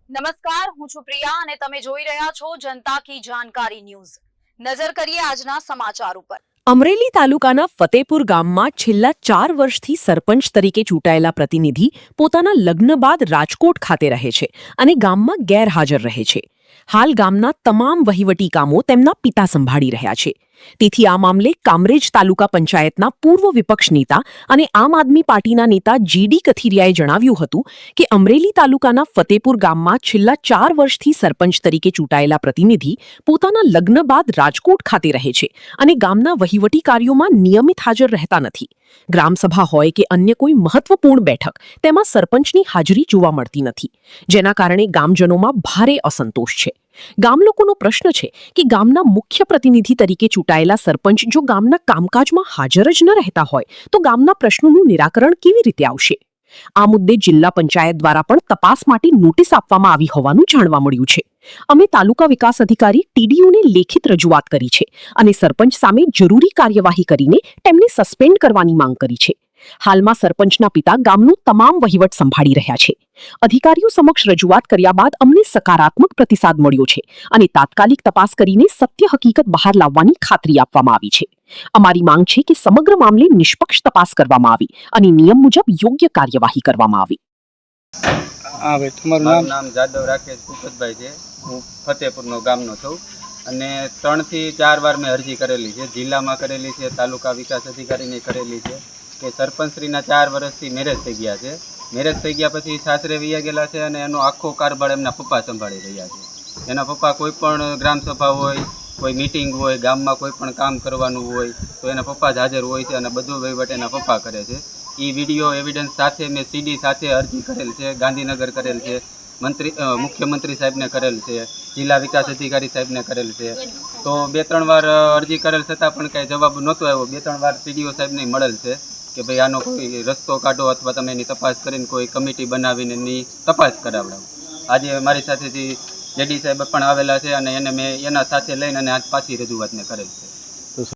નમસ્કાર, હું છું પ્રિયા અને તમે જોઈ રહ્યા છો જનતા કી જાણકારી ન્યૂઝ। નજર કરીએ આજના સમાચાર ઉપર। અમરેલી તાલુકાના ફતેપુર ગામમાં છેલ્લા 4 વર્ષથી સરપંચ તરીકે ચૂંટાયેલા પ્રતિનિધિ પોતાના લગ્ન બાદ રાજકોટ ખાતે રહે છે અને ગામમાં ગેરહાજર રહે છે। હાલ ગામના તમામ વહીવટી કામો તેમના પિતા સંભાળી રહ્યા છે। તેથી આ મામલે કામરેજ તાલુકા પંચાયતના પૂર્વ વિપક્ષ નેતા અને આમ આદમી પાર્ટીના નેતા જીડી કથિરિયાએ જણાવ્યું હતું કે અમરેલી તાલુકાના ફતેપુર ગામમાં છેલ્લા 4 વર્ષથી સરપંચ તરીકે ચૂંટાયેલા પ્રતિનિધિ પોતાના લગ્ન બાદ રાજકોટ ખાતે રહે છે અને ગામના વહીવટી કાર્યોમાં નિયમિત હાજર રહેતા નથી। ગ્રામસભા હોય કે અન્ય કોઈ મહત્વપૂર્ણ બેઠક તેમાં સરપંચની હાજરી જોવા મળતી નથી, જેના કારણે ગામજનોમાં ભારે અસંતોષ છે। ગામ લોકોનો પ્રશ્ન છે કે ગામના મુખ્ય પ્રતિનિધિ તરીકે ચૂંટાયેલા સરપંચ જો ગામના કામકાજમાં હાજર જ ન રહેતા હોય તો ગામના પ્રશ્નોનું નિરાકરણ કેવી રીતે આવશે? આ મુદ્દે જિલ્લા પંચાયત દ્વારા પણ તપાસ માટે નોટિસ આપવામાં આવી હોવાનું જાણવા મળ્યું છે। અમે તાલુકા વિકાસ અધિકારી ટીડીઓને લેખિત રજૂઆત કરી છે અને સરપંચ સામે જરૂરી કાર્યવાહી કરીને તેમને સસ્પેન્ડ કરવાની માંગ કરી છે। હાલમાં સરપંચના પિતા ગામનો તમામ વહીવટ સંભાળી રહ્યા છે। અધિકારીઓ સમક્ષ રજૂઆત કર્યા બાદ અમને સકારાત્મક પ્રતિસાદ મળ્યો છે અને તાત્કાલિક તપાસ કરીને સત્ય હકીકત બહાર લાવવાની ખાતરી આપવામાં આવી છે। અમારી માંગ છે કે સમગ્ર મામલે નિષ્પક્ષ તપાસ કરવામાં આવે અને નિયમ મુજબ યોગ્ય કાર્યવાહી કરવામાં આવે। હા ભાઈ, તમારું નામ? જાદવ રાકેશ ભૂપતભાઈ છે। હું ફતેપુરનો ગામનો છું અને 3 થી 4 વાર મેં અરજી કરેલી છે, જિલ્લામાં કરેલી છે, તાલુકા વિકાસ અધિકારીને કરેલી છે કે સરપંચશ્રીના 4 વર્ષથી મેરેજ થઈ ગયા છે। મેરેજ થઈ ગયા પછી સાસરે વયા ગયેલા છે અને એનો આખો કારભાર એમના પપ્પા સંભાળી રહ્યા છે। એના પપ્પા કોઈ પણ ગ્રામસભા હોય, કોઈ મિટિંગ હોય, ગામમાં કોઈ પણ કામ કરવાનું હોય તો એના પપ્પા જ હાજર હોય છે અને બધું વહીવટ એના પપ્પા કરે છે। એ વિડીયો એવિડન્સ સાથે મેં સીડી સાથે અરજી કરેલ છે, ગાંધીનગર કરેલ છે, મુખ્યમંત્રી સાહેબને કરેલ છે, જિલ્લા વિકાસ અધિકારી સાહેબને કરેલ છે। તો 2-3 વાર અરજી કરેલ છતાં પણ કાંઈ જવાબ નહોતો આવ્યો। 2-3 વાર ટીડીઓ સાહેબને મળેલ છે કે ભાઈ આનો કોઈ રસ્તો કાઢો અથવા તમે એની તપાસ કરીને કોઈ કમિટી બનાવીને એની તપાસ કરાવડાવો। આજે મારી સાથેથી જેડી સાહેબ પણ આવેલા છે અને એને મેં એના સાથે લઈને અને આજ પાછી રજૂઆત મેં કરેલ છે।